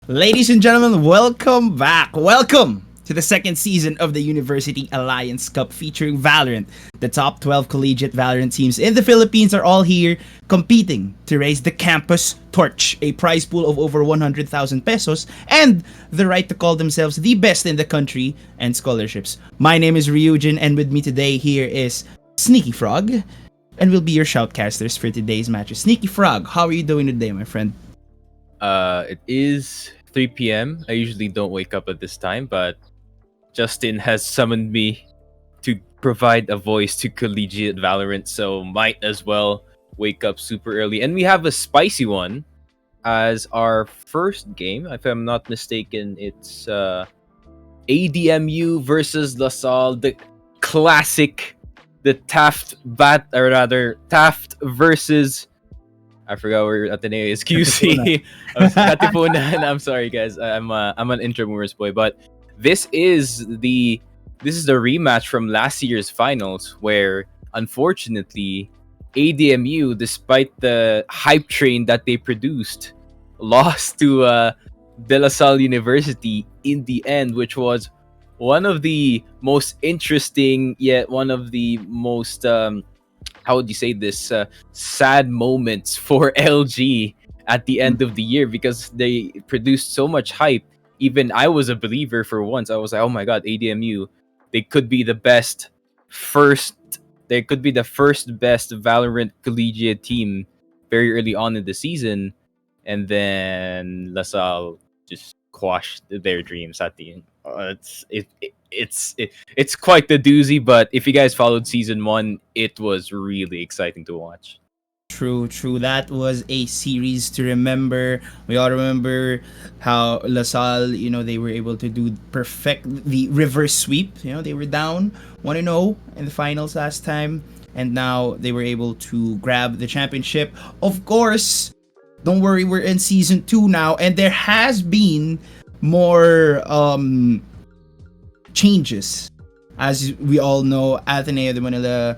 Ladies and gentlemen, welcome back. Welcome to the second season of the University Alliance Cup featuring Valorant. The top 12 collegiate Valorant teams in the Philippines are all here competing to raise the campus torch, a prize pool of over 100,000 pesos, and the right to call themselves the best in the country and scholarships. My name is Ryujin, and with me today here is Sneaky Frog, and we'll be your shoutcasters for today's matches. Sneaky Frog, how are you doing today, my friend? It is 3 p.m. I usually don't wake up at this time, but Justin has summoned me to provide a voice to collegiate Valorant, so might as well wake up super early. And we have a spicy one as our first game. If I'm not mistaken, it's ADMU versus LaSalle, the classic, the Taft versus I forgot where Ateneo is. QC. Katipunan. I'm sorry, guys. I'm an Intramurus boy, but this is the rematch from last year's finals, where unfortunately ADMU, despite the hype train that they produced, lost to De La Salle University in the end, which was one of the most interesting yet one of the most how would you say this sad moments for LG at the end of the year, because they produced so much hype. Even I was a believer for once. I was like, oh my god, ADMU, they could be the best first they could be the first best Valorant collegiate team very early on in the season, and then LaSalle just quashed their dreams at the end. It's quite the doozy, but if you guys followed season one, it was really exciting to watch. True, true. That was a series to remember. We all remember how LaSalle, they were able to do perfect the reverse sweep. They were down 1-0 in the finals last time, and now they were able to grab the championship. Of course, don't worry, we're in season 2 now, and there has been more changes. As we all know, Ateneo de Manila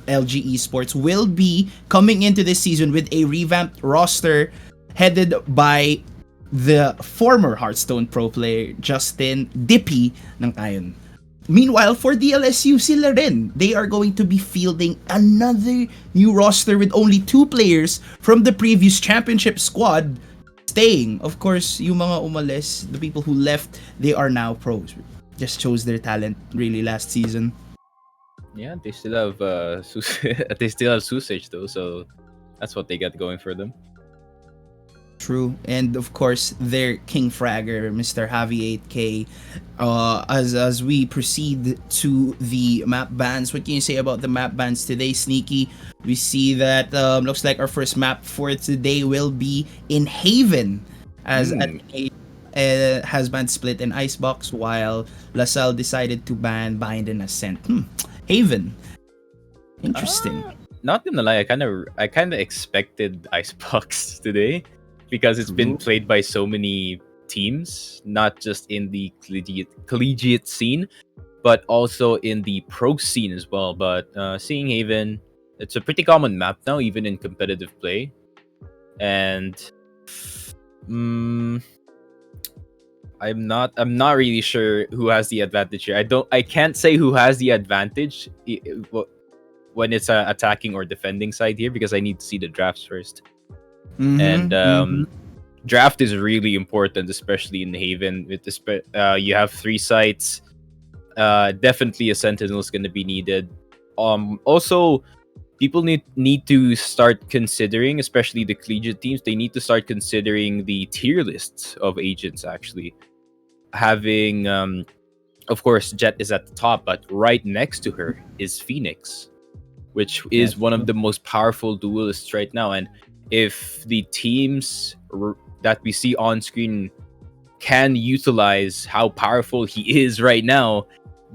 LG Esports will be coming into this season with a revamped roster headed by the former Hearthstone pro player Justin Dippy ng Kayon. Meanwhile, for DLSU, sila rin. They are going to be fielding another new roster with only 2 players from the previous championship squad staying. Of course, yung mga umalis, the people who left, they are now pros. Just shows their talent really last season. Yeah, they still have they still have Susage though, so that's what they got going for them. True, and of course their King Fragger, Mr. Javi 8K. As we proceed to the map bans, what can you say about the map bans today, Sneaky? We see that looks like our first map for today will be in Haven, as has banned Split and Icebox, while LaSalle decided to ban Bind and Ascent. Haven. Interesting. Not gonna lie, I kinda expected Icebox today, because it's been played by so many teams, not just in the collegiate scene, but also in the pro scene as well. But seeing Haven, it's a pretty common map now, even in competitive play. And I'm not really sure who has the advantage here. I can't say who has the advantage when it's attacking or defending side here, because I need to see the drafts first. And draft is really important, especially in Haven. With you have 3 sites. Definitely a sentinel is going to be needed. Also, people need to start considering, especially the collegiate teams, they need to start considering the tier lists of agents. Actually, having of course Jet is at the top, but right next to her is Phoenix, which is one of the most powerful duelists right now. And if the teams that we see on screen can utilize how powerful he is right now,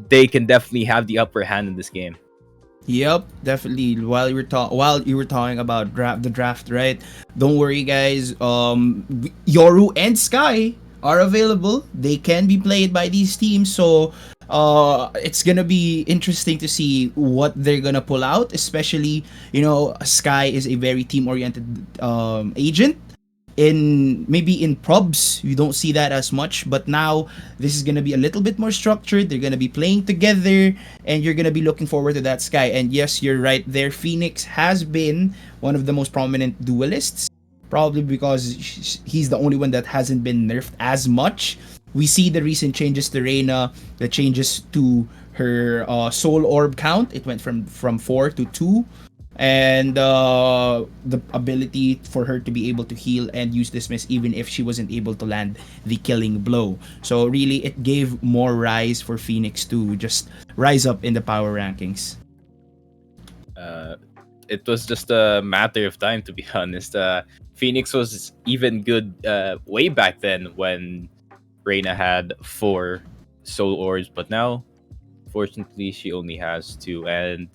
they can definitely have the upper hand in this game. Yep, definitely. While you were talking about the draft, right? Don't worry, guys. Yoru and Sky are available. They can be played by these teams, so it's gonna be interesting to see what they're gonna pull out. Especially, Sky is a very team-oriented agent, in maybe in probs you don't see that as much, but now this is gonna be a little bit more structured. They're gonna be playing together, and you're gonna be looking forward to that Sky. And yes, you're right there. Phoenix has been one of the most prominent duelists, probably because he's the only one that hasn't been nerfed as much. We see the recent changes to Reina, the changes to her soul orb count. It went from 4 to 2, and the ability for her to be able to heal and use dismiss even if she wasn't able to land the killing blow. So really, it gave more rise for Phoenix to just rise up in the power rankings. Uh, it was just a matter of time, to be honest. Phoenix was even good way back then when Reina had 4 soul orbs, but now, fortunately, she only has 2. And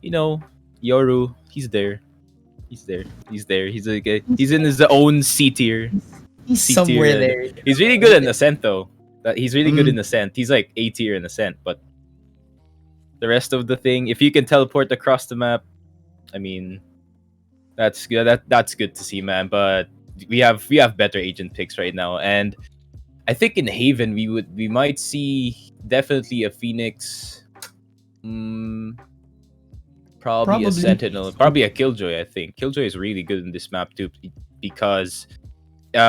you know, Yoru, he's there. He's there. He's there. He's in his own C tier. He's C somewhere tier. there. He's really good in Ascent though. That he's really good Mm. in Ascent. He's like A tier in Ascent, but the rest of the thing, if you can teleport across the map, I mean, that's good. That's good to see, man. But we have better agent picks right now, and I think in Haven we might see definitely a Phoenix, probably a Probably. Sentinel, probably a Killjoy. I think Killjoy is really good in this map too, because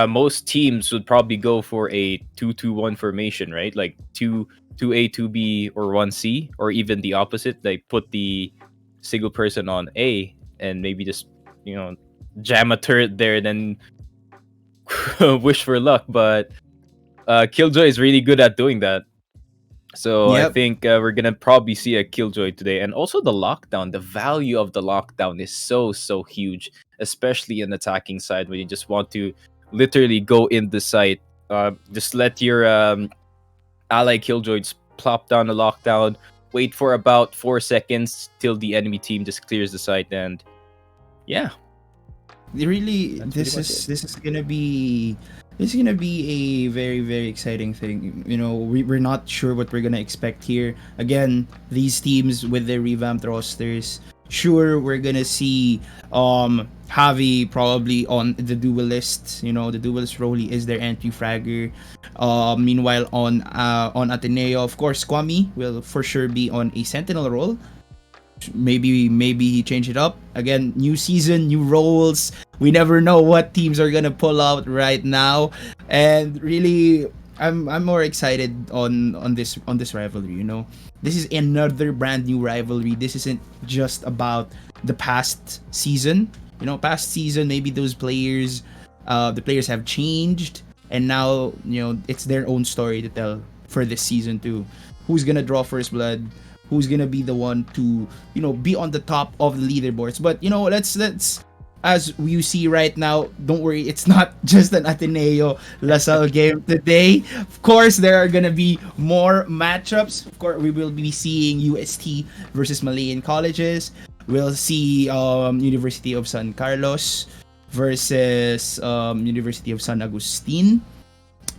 most teams would probably go for a 2-2-1 formation, right? Like 2A, 2B, or 1C, or even the opposite. They put the single person on A and maybe just, jam a turret there and then wish for luck. But Killjoy is really good at doing that. So I Yep. think we're gonna probably see a Killjoy today, and also the lockdown. The value of the lockdown is so huge, especially in attacking side when you just want to literally go in the site. Just let your ally Killjoys plop down the lockdown, wait for about 4 seconds till the enemy team just clears the site, and yeah, Really, that's pretty this much is it. this is gonna be a very very exciting thing. We're not sure what we're gonna expect here. Again, these teams with their revamped rosters. Sure, we're gonna see Javi probably on the duelist. The duelist role, he is their entry fragger. Meanwhile, on Ateneo, of course, Kwame will for sure be on a sentinel role. Maybe he changed it up again. New season, new roles. We never know what teams are gonna pull out right now, and really, I'm more excited on this rivalry. This is another brand new rivalry. This isn't just about the past season. Past season, maybe the players have changed, and now it's their own story to tell for this season too. Who's gonna draw first blood? Who's gonna be the one to be on the top of the leaderboards? But let's as you see right now, don't worry, it's not just an Ateneo Lasal game today. Of course, there are gonna be more matchups. Of course, we will be seeing UST versus Malayan colleges. We'll see University of San Carlos versus University of San Agustin.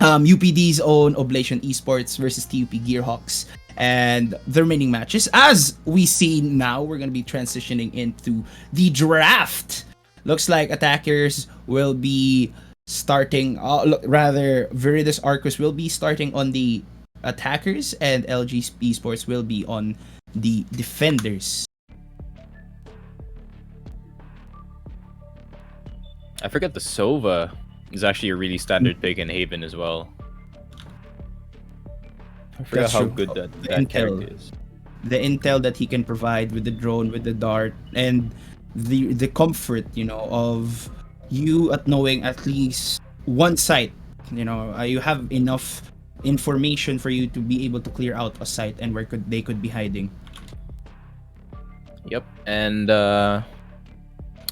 UPD's own Oblation Esports versus TUP Gearhawks, and the remaining matches. As we see now, we're going to be transitioning into the draft. Looks like attackers will be starting, rather, Viridus Arcus will be starting on the attackers, and LG Esports will be on the defenders. I forget the Sova is actually a really standard pick in Haven as well. I forgot That's how true. good The that intel. character is. The intel that he can provide with the drone, with the dart, and the comfort of you at knowing at least one site. You have enough information for you to be able to clear out a site and where they could be hiding. Yep, and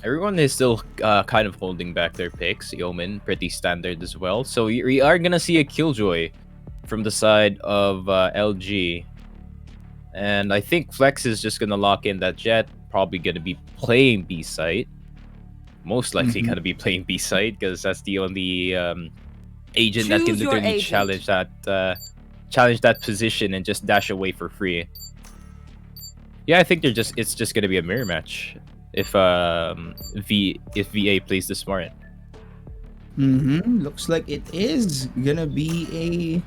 everyone is still kind of holding back their picks. Yeoman, pretty standard as well. So we are gonna see a Killjoy from the side of LG. And I think Flex is just gonna lock in that Jet. Probably gonna be playing B site. Most likely Mhm. gonna be playing B site because that's the only agent that can Choose your literally agent. challenge that position and just dash away for free. Yeah, I think it's just gonna be a mirror match if VA plays the smart. Looks like it is gonna be a.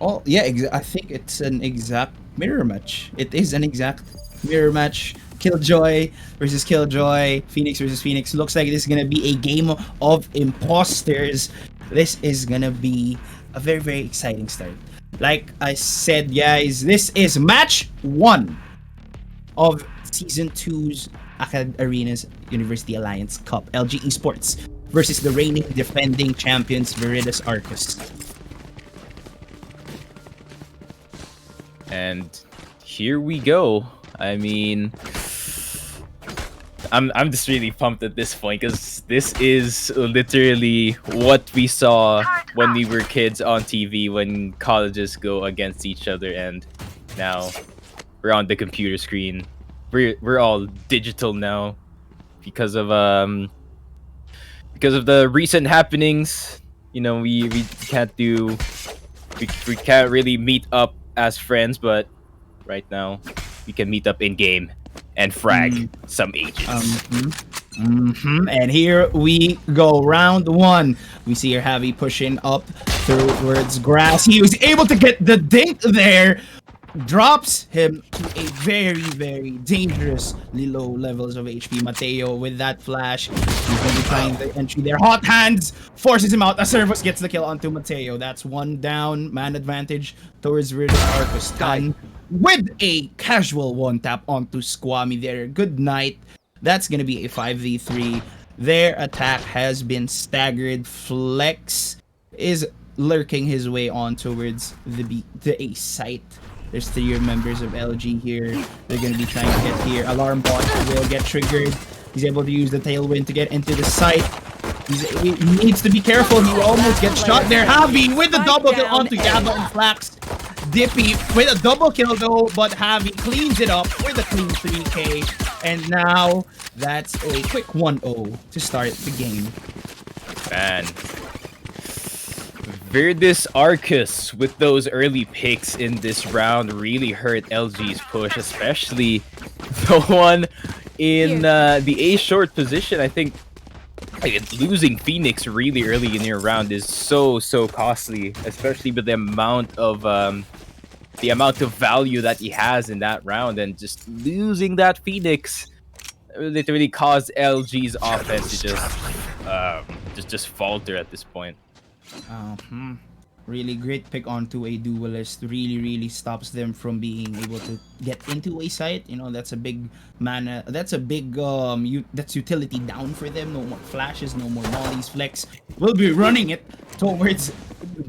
Oh yeah, I think it's an exact mirror match. It is an exact mirror match. Killjoy versus Killjoy, Phoenix versus Phoenix. Looks like this is gonna be a game of imposters. This is gonna be a very very exciting start. Like I said, guys, this is match one of season two's AcadArena's University Alliance Cup. LG Esports versus the reigning defending champions Viridis Arcus. And here we go. I mean, I'm just really pumped at this point because this is literally what we saw when we were kids on TV when colleges go against each other, and now we're on the computer screen. We're all digital now because of the recent happenings. You know, we can't do we can't really meet up as friends, but right now we can meet up in game and frag some agents. And here we go. Round one. We see here Javi pushing up towards grass. He was able to get the dink there. Drops him to a very, very dangerously low levels of HP. Mateo with that flash. He's going to be trying the entry there. Hot hands forces him out. Aservus gets the kill onto Mateo. That's one down. Man advantage towards Viridis Arcus. Done with a casual one tap onto Squammy there. Good night. That's going to be a 5v3. Their attack has been staggered. Flex is lurking his way on towards the A site. There's 3 members of LG here. They're going to be trying to get here. Alarm bot will get triggered. He's able to use the tailwind to get into the site. He needs to be careful. He almost gets shot there. Javi with the double kill onto Yaba and Flax. Dippy with a double kill though, but Javi cleans it up with a clean 3k. And now that's a quick 1-0 to start the game. Man. Viridis Arcus with those early picks in this round really hurt LG's push, especially the one in the A short position. I think losing Phoenix really early in your round is so costly, especially with the amount of value that he has in that round, and just losing that Phoenix literally caused LG's offense to just falter at this point. Really great pick onto a duelist. Really stops them from being able to get into a site. You know, that's a big mana. That's a big that's utility down for them. No more flashes, no more mollies. Flex will be running it towards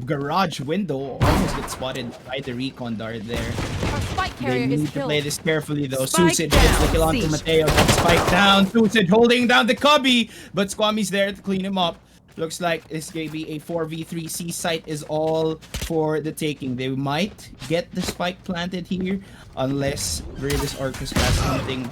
garage window. Almost gets spotted by the recon dart there. They need to play this carefully though. Suicide gets the kill onto Mateo. That's spike down. Suicide holding down the cubby, but Squammy's there to clean him up. Looks like this may be a 4v3. C site is all for the taking. They might get the spike planted here unless Viridis Arcus has something.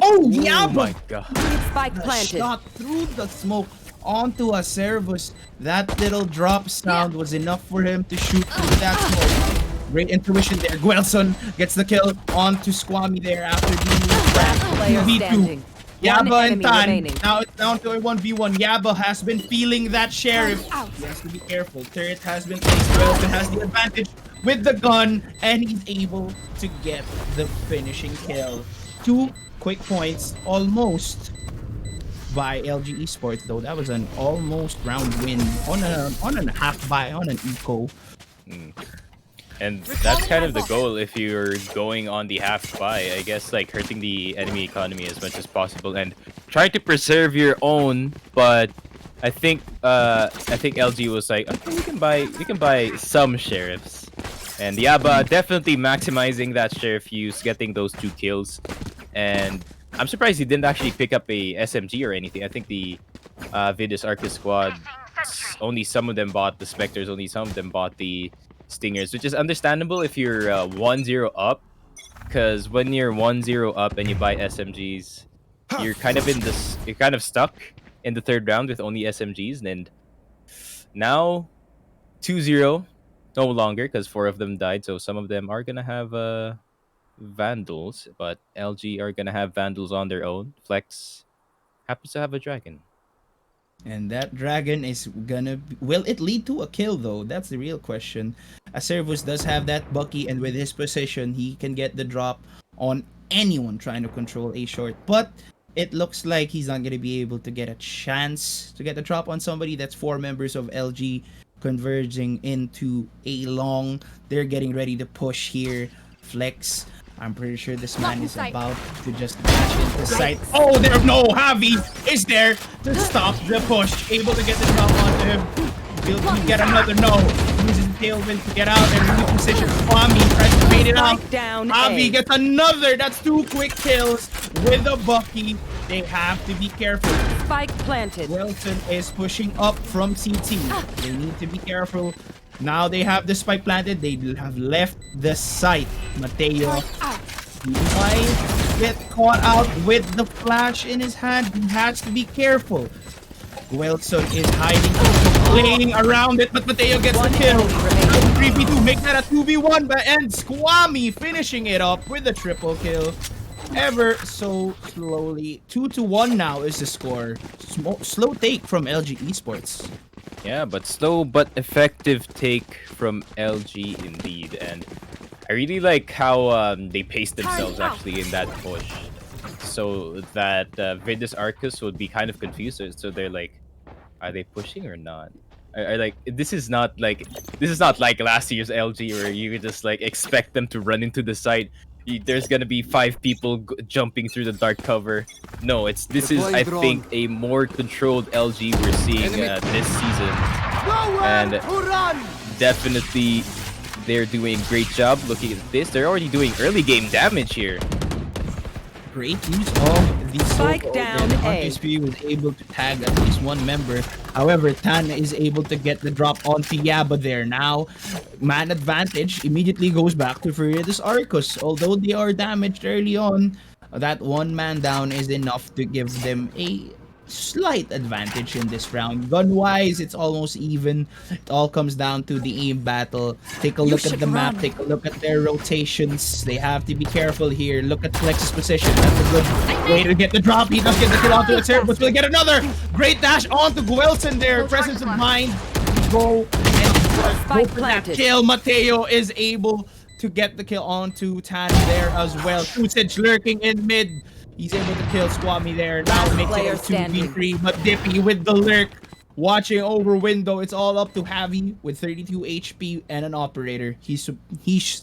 Oh yeah, my god! Spike planted. Shot through the smoke onto a Servus. That little drop sound was enough for him to shoot through that smoke. Great intuition there. Gwelson gets the kill onto Squammy there after being 2v2. Yaba and Tan. Now it's down to a 1v1. Yaba has been feeling that sheriff. He has to be careful. Turret has been placed. Gwelson has the advantage with the gun, and he's able to get the finishing kill. 2 quick points, almost, by LG Esports, though. That was an almost round win on a half buy, on an eco. And that's kind of the goal if you're going on the half buy, I guess, like hurting the enemy economy as much as possible and try to preserve your own. But I think LG was like, okay, we can buy some sheriffs. And Yaba definitely maximizing that sheriff use, getting those 2 kills. And I'm surprised he didn't actually pick up a SMG or anything. I think the Viridis Arcus squad, only some of them bought the Spectres, only some of them bought the Stingers, which is understandable if you're 1-0 up, because when you're 1-0 up and you buy SMGs, you're kind of stuck in the 3rd round with only SMGs. And now 2-0 no longer, because 4 of them died, so some of them are gonna have Vandals, but LG are gonna have Vandals on their own. Flex happens to have a dragon. And that dragon is will it lead to a kill though? That's the real question. As Servus does have that Bucky, and with his position, he can get the drop on anyone trying to control a short. But it looks like he's not gonna be able to get a chance to get the drop on somebody. That's four members of LG converging into a long. They're getting ready to push here. Flex. I'm pretty sure this man is about to just dash into sight. Oh, there! No, Javi is there to stop the push. Able to get the drop onto him. Will he get another? No. Uses the tailwind to get out and really position. Kwame tries to bait it out. Javi gets another. That's two quick kills with a Bucky. They have to be careful. Spike planted. Wilson is pushing up from CT. They need to be careful. Now they have the spike planted. They have left the site. Mateo might get caught out with the flash in his hand. He has to be careful. Wilson is hiding, playing around it, but Mateo gets the kill. 3v2, make that a 2v1, but ends Kwame finishing it up with a triple kill. Ever so slowly. 2-1 now is the score. Slow take from LG Esports. Yeah, but slow but effective take from LG indeed. And I really like how they paced themselves actually in that push. So that Vidus Arcus would be kind of confused. So they're like, are they pushing or not? Are like this is not like last year's LG where you could just like expect them to run into the site. There's gonna be 5 people jumping through the dark cover. No, this is I think a more controlled LG we're seeing this season, and definitely they're doing a great job. Looking at this, they're already doing early game damage here. Great use of the Spike down A. RSP was able to tag at least one member. However, Tan is able to get the drop onto Yaba there. Now, man advantage immediately goes back to Furious Arcus. Although they are damaged early on, that one man down is enough to give them a slight advantage in this round. Gun-wise, it's almost even. It all comes down to the aim battle. Take a look at the map. Take a look at their rotations. They have to be careful here. Look at Flex's position. That's a good way to get the drop. He does get the kill onto his hair, but we'll get another great dash onto Gwelson there. Presence of mind. Go and go for that kill. Mateo is able to get the kill onto Tan there as well. Usage lurking in mid. He's able to kill Squammy there. Now makes it a 2v3, but Dippy with the lurk. Watching over window. It's all up to Javi with 32 HP and an operator. He's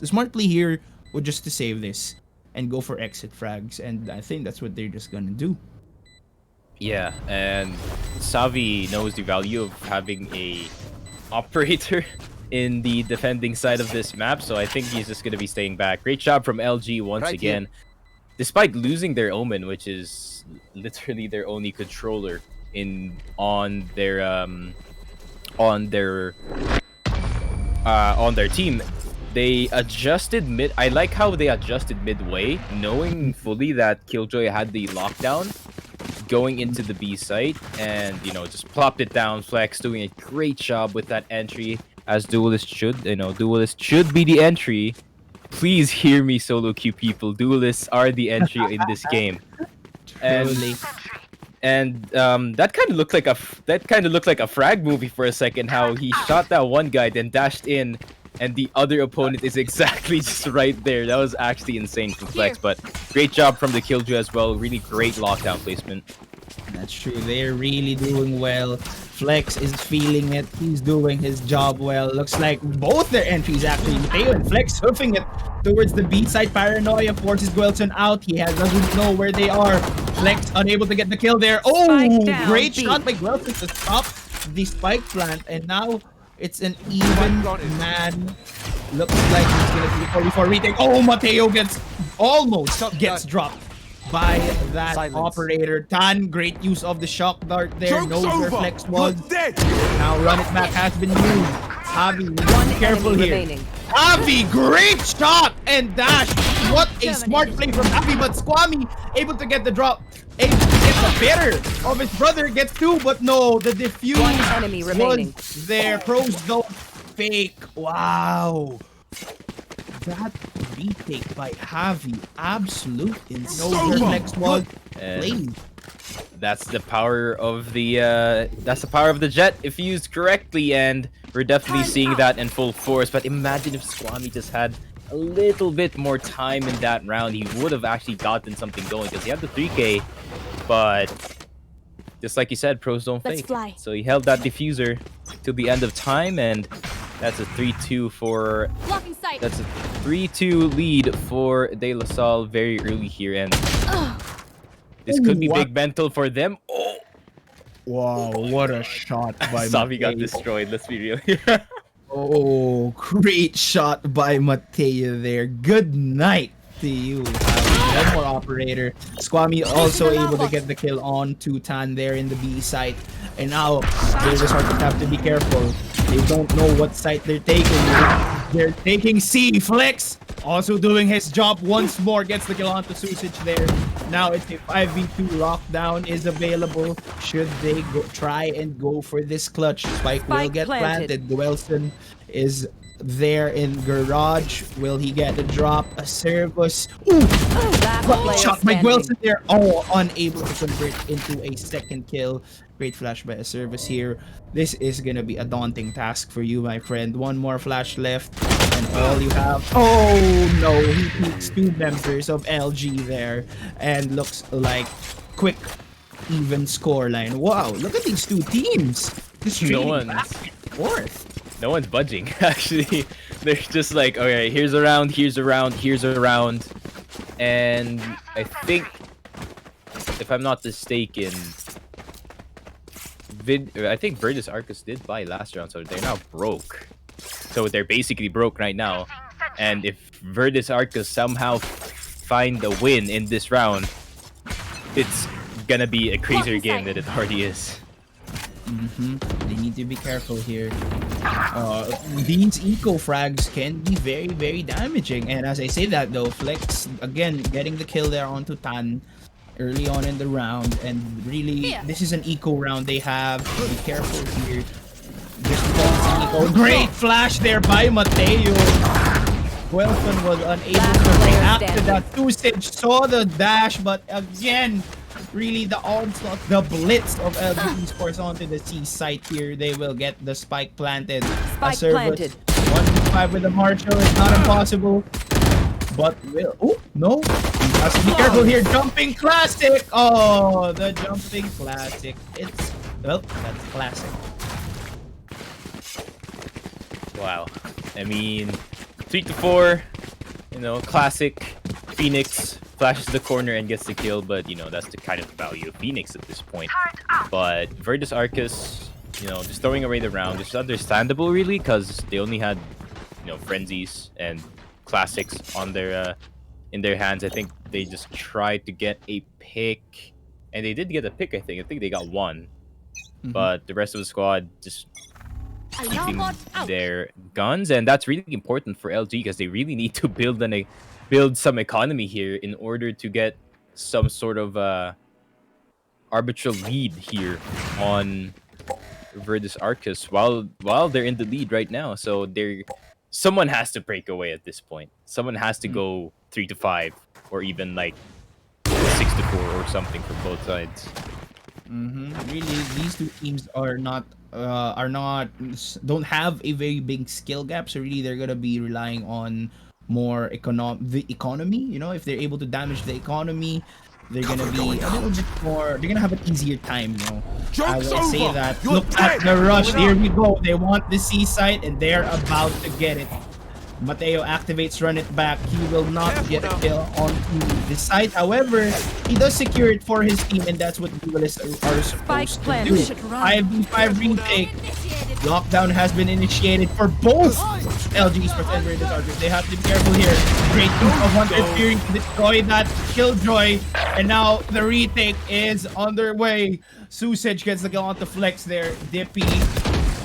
smartly here with just to save this and go for exit frags. And I think that's what they're just gonna do. Yeah, and Savi knows the value of having a operator in the defending side of this map, so I think he's just gonna be staying back. Great job from LG once again. Here. Despite losing their Omen, which is literally their only controller on their team, they adjusted mid. I like how they adjusted midway, knowing fully that Killjoy had the lockdown going into the B site, and just plopped it down. Flex doing a great job with that entry, as Duelist should. Duelist should be the entry. Please hear me, solo queue people. Duelists are the entry in this game, and that kind of looked like a frag movie for a second. How he shot that one guy, then dashed in, and the other opponent is exactly just right there. That was actually insane from Flex, but great job from the Killjoy as well. Really great lockdown placement. That's true. They're really doing well. Flex is feeling it. He's doing his job well. Looks like both their entries actually. Mateo and Flex hoofing it towards the B side. Paranoia forces Gwelson out. He doesn't know where they are. Flex unable to get the kill there. Oh, great shot by Gwelson to stop the spike plant. And now it's an even man. Looks like he's gonna be 44 retake. Oh, Mateo almost gets dropped by that operator. Tan, great use of the shock dart there. Knows where Flex was. Now run it back has been used. Javi, be careful here. Javi, great shot and dash. What a smart play from Javi, but Squammy able to get the drop. Able to get the better of his brother. Gets two, but no, the defuse was there. Pros don't fake. Wow. That retake by Javi, absolute insane. Flex was played. That's the power of the jet if used correctly, and we're definitely seeing that in full force. But imagine if Squammy just had a little bit more time in that round, he would have actually gotten something going because he had the 3K, but just like you said, pros don't Let's fake. fly. So he held that diffuser till the end of time, and that's a 3-2 for Blocking sight. that's a 3-2 lead for De La Salle very early here, and this could be big mental for them. Oh, Wow, what a shot by Savi got Mateo. destroyed. Let's be real. Oh, great shot by Mateo there. Good night to you. One more operator. Squammy also able to get the kill on Tutan there in the B site. And now they just have to be careful. They don't know what site they're taking. They're taking C. Flex also doing his job once more. Gets the kill onto Susich there. Now it's a 5v2 lockdown is available. Should they try and go for this clutch? Spike will Spike get planted. planted. Gwelson is there in garage. Will he get the drop? A service. Ooh! Last player Shot by standing. Gwelson there. Oh, unable to convert into a second kill. Great flash by a service here. This is gonna be a daunting task for you, my friend. One more flash left, and all you have. Oh no, he beats two members of LG there, and looks like quick, even scoreline. Wow, look at these two teams. Just No trading one's- back and forth. No one's budging. Actually, they're just like, okay, here's a round, here's a round, here's a round, and I think, if I'm not mistaken, I think Virtus Arcus did buy last round, so they're now broke. So they're basically broke right now. And if Virtus Arcus somehow find a win in this round, it's gonna be a crazier game than it already is. They need to be careful here. These eco frags can be very, very damaging. And as I say that though, Flex again getting the kill there onto Tan early on in the round, and really this is an eco round they have. Be careful here. Just eco. Great flash there by Mateo. Guelphin was unable Last to player react to standing. that. Tusage saw the dash, but again, really the onslaught, the blitz of LG Esports onto the C site here. They will get the spike planted. Spike A service. planted. 1v5 with the Marshall is not impossible. But will. Oh, no. He has to be careful here. Jumping classic. Oh, the jumping classic. It's. Well, that's classic. Wow. I mean, 3-4, you know, classic. Phoenix flashes the corner and gets the kill, but, you know, that's the kind of value of Phoenix at this point. But Virtus Arcus, you know, just throwing away the round, it's understandable, really, because they only had, you know, frenzies and classics on their in their hands. I think they just tried to get a pick, and they did get a pick. I think they got one, but the rest of the squad just keeping their guns, and that's really important for LG because they really need to build some economy here in order to get some sort of arbitral lead here on Virtus Arcus while they're in the lead right now. So someone has to break away at this point. Someone has to go 3-5 or even like 6-4 or something for both sides. Really, these two teams don't have a very big skill gap. So really, they're gonna be relying on more the economy. You know, if they're able to damage the economy, they're gonna be a little bit more. They're gonna have an easier time. You know, I will say that. Look at the rush. Here we go. They want the C site, and they're about to get it. Mateo activates, run it back. He will not get a kill onto the site. However, he does secure it for his team, and that's what duelists are Spike supposed to planted. do. Should run. 5v5 retake. Lockdown has been initiated for both LG Esports and Virtus Arcus. They have to be careful here. Great use of Hunter Fury to destroy that Killjoy. And now the retake is underway. Susage gets the kill onto Flex there. Dippy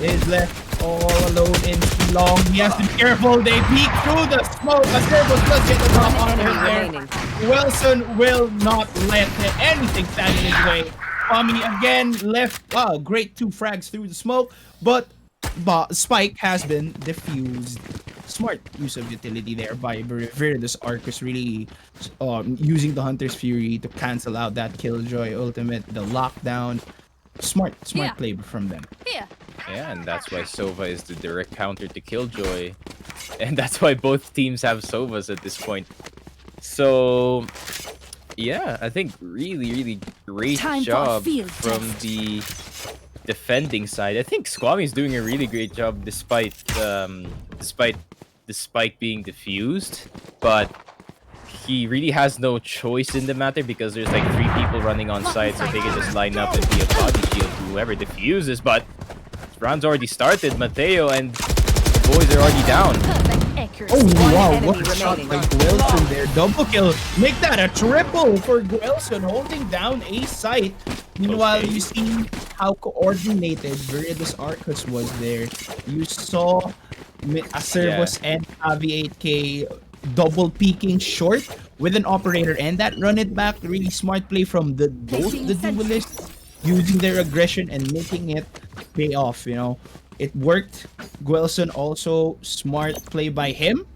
is left all alone in long. He has to be careful. They peek through the smoke. A Servos does get the drop on Enemy him there. remaining. Wilson will not let anything stand in his way. Tommy again left. Wow, great two frags through the smoke, but Spike has been defused. smart use of utility there by Viridus Arcus, really using the Hunter's Fury to cancel out that Killjoy ultimate, the lockdown. Smart play from them. Here. Yeah, and that's why Sova is the direct counter to Killjoy. And that's why both teams have Sovas at this point. So, yeah, I think really great job from the defending side. I think Squammy is doing a really great job despite being defused, but he really has no choice in the matter because there's like 3 people running on site, so they can just line up and be a body shield to whoever defuses. But round's already started, Mateo and the boys are already down. Oh wow, what a shot by Gwelson there. Double kill. Make that a triple for Gwelson, holding down a site. Meanwhile, you see how coordinated Viridus Arcus was there. You saw Acervos and Avi 8K double peeking short with an operator, and that run it back. Really smart play from both the duelists, using their aggression and making it pay off. You know, it worked. Gwelson also smart play by him.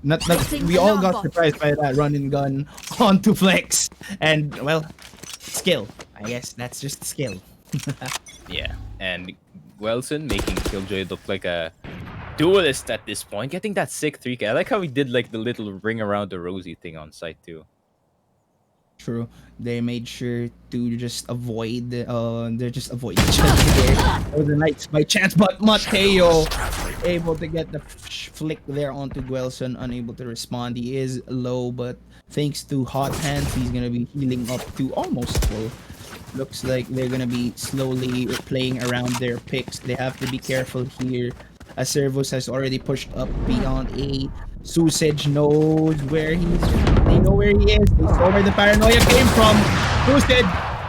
Not we all got surprised by that run and gun onto Flex, and well, skill. I guess that's just skill. Yeah, and Gwelson making Killjoy look like a duelist at this point, getting that sick 3K. I like how he did like the little ring around the rosy thing on site too. True. They made sure to just avoid they're just avoiding each other there or the Knights by chance, but Mateo able to get the flick there onto Gwelson, unable to respond. He is low, but thanks to hot hands, he's gonna be healing up to almost full. Looks like they're gonna be slowly playing around their picks. They have to be careful here. Acervos has already pushed up beyond A. Susage knows where they know where he is. They saw where the paranoia came from. Susage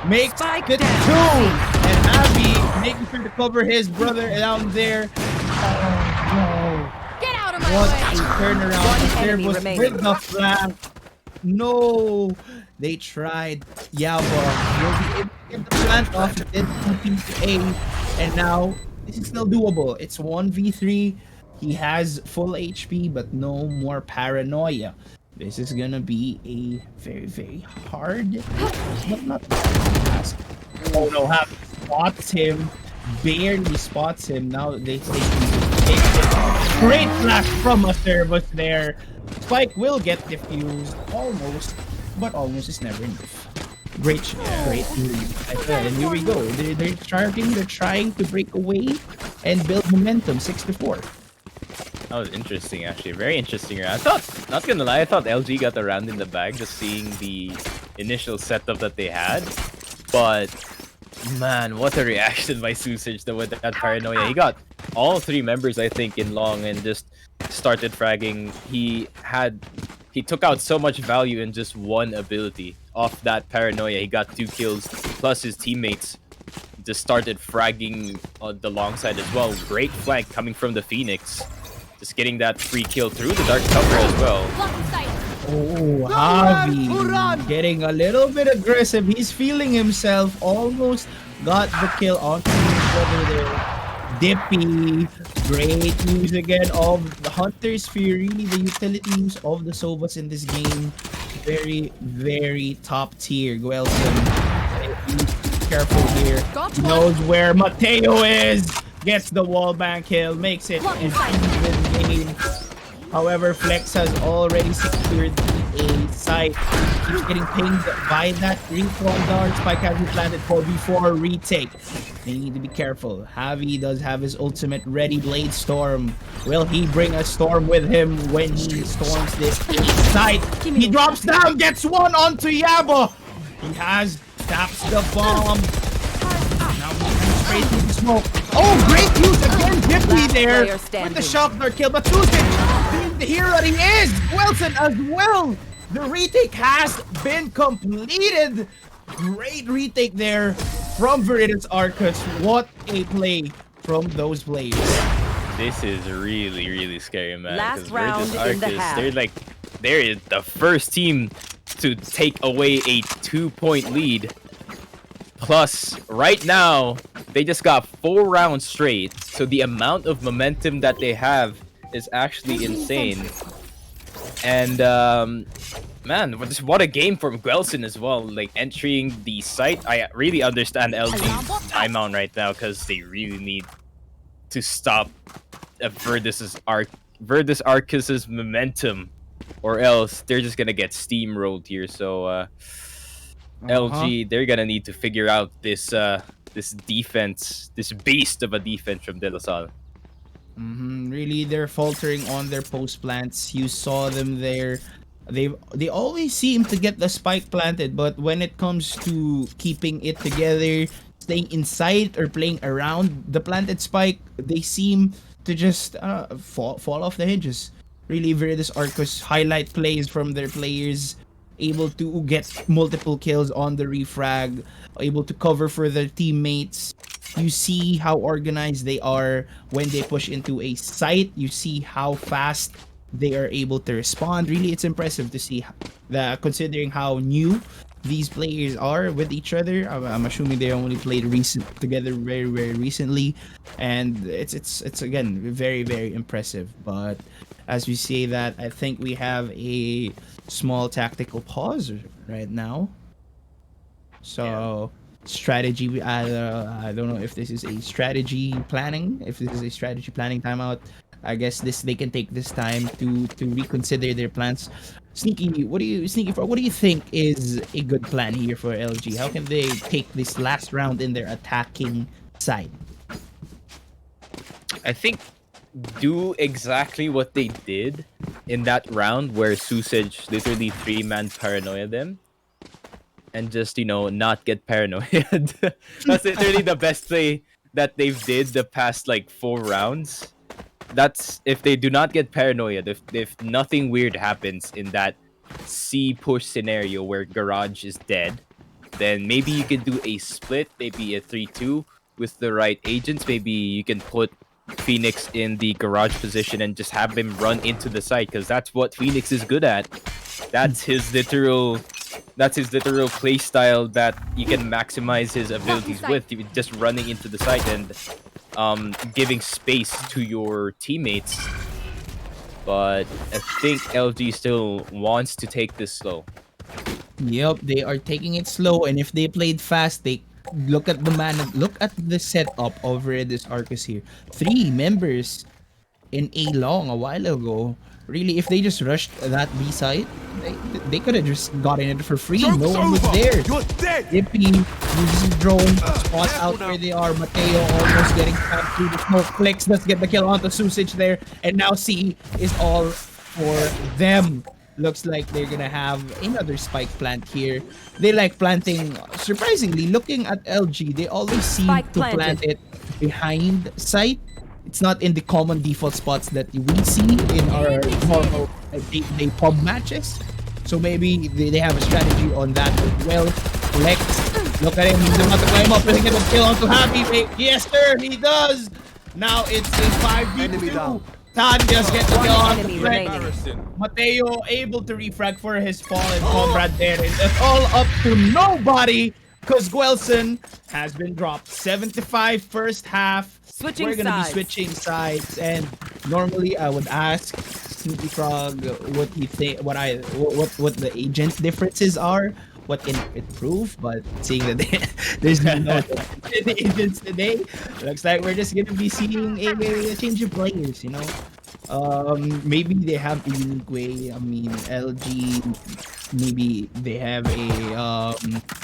makes it 2. And Abby making sure to cover his brother down there. Oh no. Get out of my What way. a turnaround. Acervos remaining. with the flank. No. They tried. Yaba will be able to get the plant off. It did compete to A. And now this is still doable. It's 1v3. He has full HP, but no more paranoia. This is gonna be a very hard, but not task. Oh no, Happy spots him, barely spots him. Now they take it. Great flash from a service there. Spike will get diffused, almost, but almost is never enough. Great move. And here we go. They're trying to break away and build momentum. 6-4. That was interesting, actually. Very interesting. I thought, not gonna lie, I thought LG got the round in the bag just seeing the initial setup that they had. But, man, what a reaction by Susage though with that paranoia. He got all 3 members, I think, in long and just started fragging. He took out so much value in just one ability off that paranoia. He got 2 kills, plus his teammates just started fragging on the long side as well. Great flank coming from the Phoenix. Just getting that free kill through the dark cover as well. Oh, Javi getting a little bit aggressive. He's feeling himself. Almost got the kill on his brother there. Dippy. Great use again of the Hunter's Fury. The utility use of the Sovas in this game. Very top tier. Gwelson. Careful here. He knows where Mateo is. Gets the wall bank kill, makes it an even game. However, Flex has already secured the A site. He's getting pinged by that recon dart. Spike has been planted for before retake. They need to be careful. Javi does have his ultimate ready. Blade Storm. Will he bring a storm with him when he storms this A site? He drops down, gets one onto Yabo. He taps the bomb. Now he's straight through the smoke. Oh, great use again, Dippy there with the shock dart kill, but Susage being the hero that he is, Gwelson as well. The retake has been completed. Great retake there from Viridus Arcus. What a play from those players. This is really scary, man. Last round in the half. They're the first team to take away a 2-point lead. Plus, right now, they just got 4 rounds straight. So the amount of momentum that they have is actually insane. And man, what a game from Guelson as well. Like entering the site, I really understand LG's timeout right now because they really need to stop Virtus Arcus's momentum, or else they're just gonna get steamrolled here. So LG, they're gonna need to figure out this this defense, this beast of a defense from De La Salle. Really, they're faltering on their post plants. You saw them there. They always seem to get the spike planted, but when it comes to keeping it together, staying inside or playing around the planted spike, they seem to just fall off the hinges. Really, Virtus Arcus highlight plays from their players, able to get multiple kills on the refrag, able to cover for their teammates. You see how organized they are when they push into a site. You see how fast they are able to respond. Really, it's impressive to see that, considering how new these players are with each other. I'm assuming they only played together very, very recently, and it's again very, very impressive. But as we say that, I think we have a small tactical pause right now. So strategy, I don't know if this is a strategy planning, timeout. I guess they can take this time to reconsider their plans. Sneaky, what do you think is a good plan here for LG? How can they take this last round in their attacking side? I think do exactly what they did in that round where Susage literally 3-man paranoia them, and just, you know, not get paranoid. That's literally the best play that they've did the past like 4 rounds. That's if they do not get paranoid, if nothing weird happens in that C push scenario where Garage is dead, then maybe you can do a split, maybe a 3-2 with the right agents. Maybe you can put Phoenix in the Garage position and just have him run into the site, because that's what Phoenix is good at. That's his literal play style that you can maximize his abilities with, just running into the site and giving space to your teammates. But I think LG still wants to take this slow. Yep, they are taking it slow, and if they played fast, they look at the setup over this Arcus here. 3 members in A long a while ago. Really, if they just rushed that B side, they could have just gotten it for free. No one was there. Yippee uses drone, spot out where they are. Mateo almost getting trapped through the smoke. Flex does get the kill onto Susage there, and now C is all for them. Looks like they're gonna have another spike plant here. They like planting, surprisingly, looking at LG, they always seem to plant it behind site. It's not in the common default spots that we see in our normal day-to-day pub matches. So maybe they have a strategy on that as well. Flex, look at him, he's about to climb up and get a kill onto Happy. Yes sir, he does! Now it's a 5v2. Todd just gets the kill on the Flex. Mateo able to refrag for his fallen comrade there. And it's all up to nobody, because Guelson has been dropped. 75 first half. We're gonna be switching sides, and normally I would ask Sneaky Frog what he think, what the agent differences are, what can it prove, but seeing that there's no the agents today, looks like we're just gonna be seeing a change of players, you know. Maybe they have a unique way. I mean, LG, maybe they have a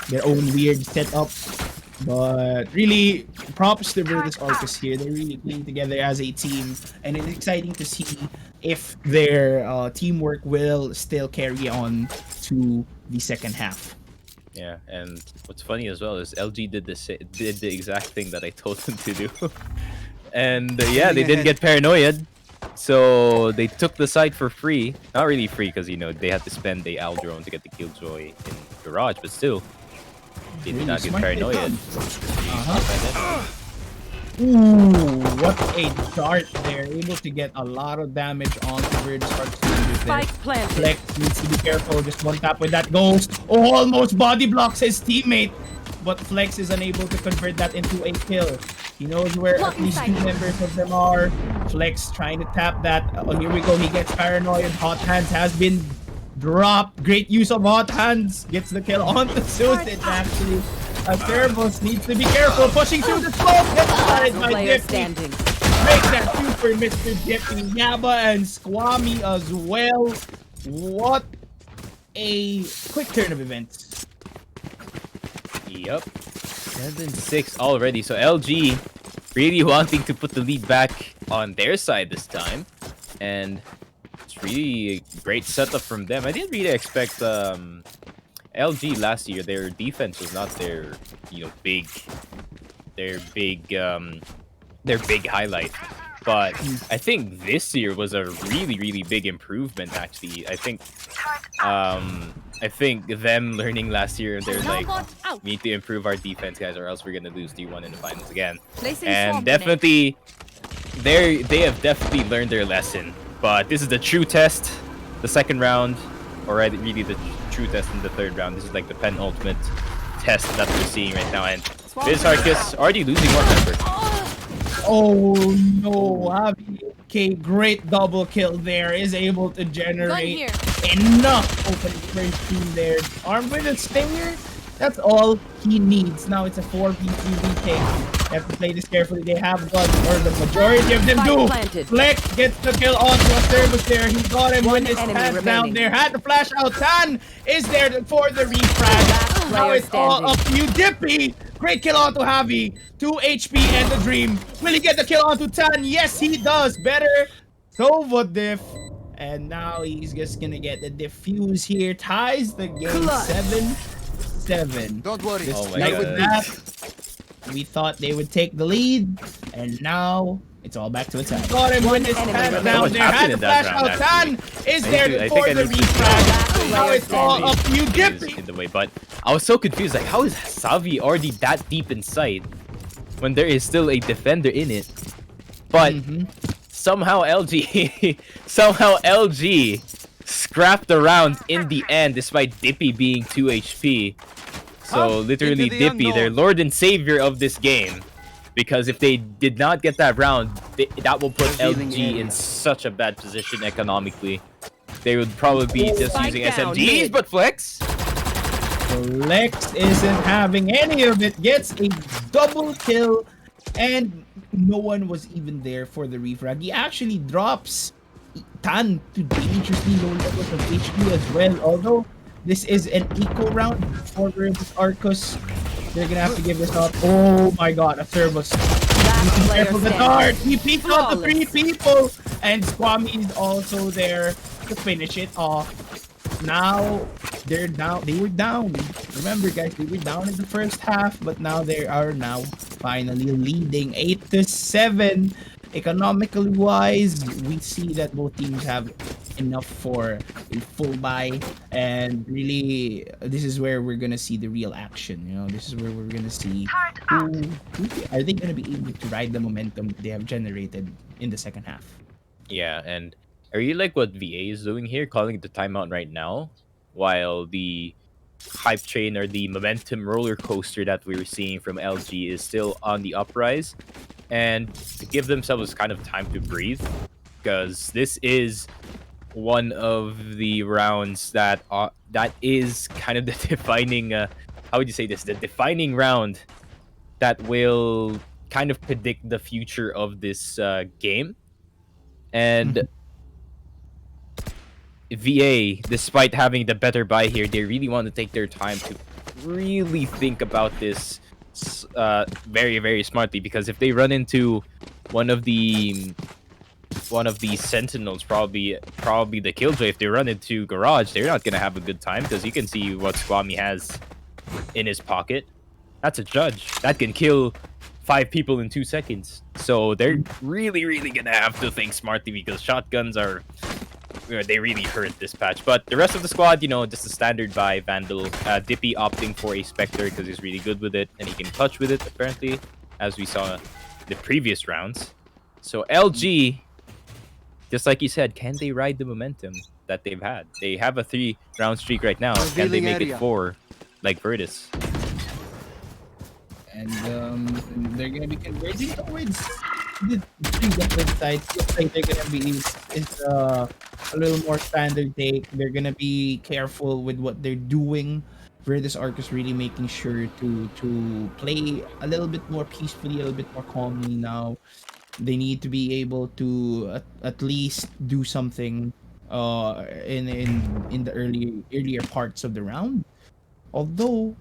their own weird setup. But really, props to Virtus Arcus here. They're really playing together as a team, and it's exciting to see if their teamwork will still carry on to the second half. Yeah, and what's funny as well is LG did the exact thing that I told them to do, and yeah, they didn't get paranoid, so they took the site for free. Not really free, because you know they had to spend the Al drone to get the Killjoy in Garage, but still. They did not get paranoid. Ooh, what a dart there. Able to get a lot of damage on the Virtus Arcus. Flex needs to be careful. Just one tap with that ghost. Oh, almost body blocks his teammate. But Flex is unable to convert that into a kill. He knows where at least two members of them are. Flex trying to tap that. Oh, here we go. He gets paranoid. Hot Hands has been dropped. Great use of Hot Hands. Gets the kill on the Suicide, actually. Servos needs to be careful. Pushing through the smoke. Gets started by Dippy. Make that two for Mr. Dippy. Yaba and Squammy as well. What a quick turn of events. Yep. 7-6 already. So LG really wanting to put the lead back on their side this time. And it's really a great setup from them. I didn't really expect LG last year. Their defense was not their big highlight. But I think this year was a really big improvement actually. I think them learning last year, they're like, we need to improve our defense, guys, or else we're gonna lose D1 in the finals again. And definitely, they have definitely learned their lesson. But this is the true test, the second round, or really the true test in the third round. This is like the penultimate test that we're seeing right now. And Bizarchus already losing one member. Oh no, okay, great double kill there. Is able to generate enough open first team there. Armed with a stinger, that's all he needs. Now it's a 4v2 take. You have to play this carefully. They have guns, or the majority of them do. Flex gets the kill onto a service there. He got him with his hands down there. Had the flash out. Tan is there for the refrag. Now it's all up to you, Dippy. Great kill onto Javi. 2 HP and the Dream. Will he get the kill onto Tan? Yes, he does. Better. So diff. And now he's just gonna get the diffuse here. Ties the game 7-7. Don't worry. Oh my God. With that, we thought they would take the lead, and now it's all back to attack. Got him with his hands down there. Had the flash out. Tan is there for the refrag. Now it's all up to you, Dippy. In the way, but I was so confused. Like, how is Savi already that deep inside when there is still a defender in it? But somehow LG scrapped the round in the end, despite Dippy being 2 HP. So literally Dippy, their lord and savior of this game. Because if they did not get that round, that will put LG in such a bad position economically. They would probably be just using SMGs, but Flex isn't having any of it. Gets a double kill, and no one was even there for the refrag. He actually drops Tan to dangerously low levels of HP as well. Although this is an equal round for Arcus, they're gonna have to give this up. Oh my God, a Servus. Careful the dart. He peeked out the 3 people, and Squammy is also there to finish it off. Now they're down. They were down. Remember, guys, they were down in the first half, but now they are finally leading 8-7. Economically wise, we see that both teams have enough for a full buy, and really, this is where we're gonna see the real action. This is where we're gonna see who are they gonna be able to ride the momentum they have generated in the second half. Yeah, and I really like what VA is doing here, calling the timeout right now, while the hype train or the momentum roller coaster that we were seeing from LG is still on the uprise, and to give themselves kind of time to breathe, because this is one of the rounds that is kind of the defining how would you say this, the defining round that will kind of predict the future of this game. And VA, despite having the better buy here, they really want to take their time to really think about this very smartly, because if they run into one of the sentinels, probably the killjoy, if they run into Garage, they're not gonna have a good time, because you can see what Squammy has in his pocket. That's a judge that can kill 5 people in 2 seconds. So they're really gonna have to think smartly, because shotguns are, they really hurt this patch. But the rest of the squad, just a standard buy. Vandal, Dippy opting for a Spectre because he's really good with it and he can clutch with it, apparently, as we saw the previous rounds. So LG, just like you said, can they ride the momentum that they've had? They have a 3-round streak right now. Can they make it 4 like Virtus? And they're gonna be converging towards the three different sides. Looks like they're gonna be is a little more standard take. They're gonna be careful with what they're doing. Virtus Arc is really making sure to play a little bit more peacefully, a little bit more calmly now. They need to be able to at least do something in the earlier parts of the round. Although,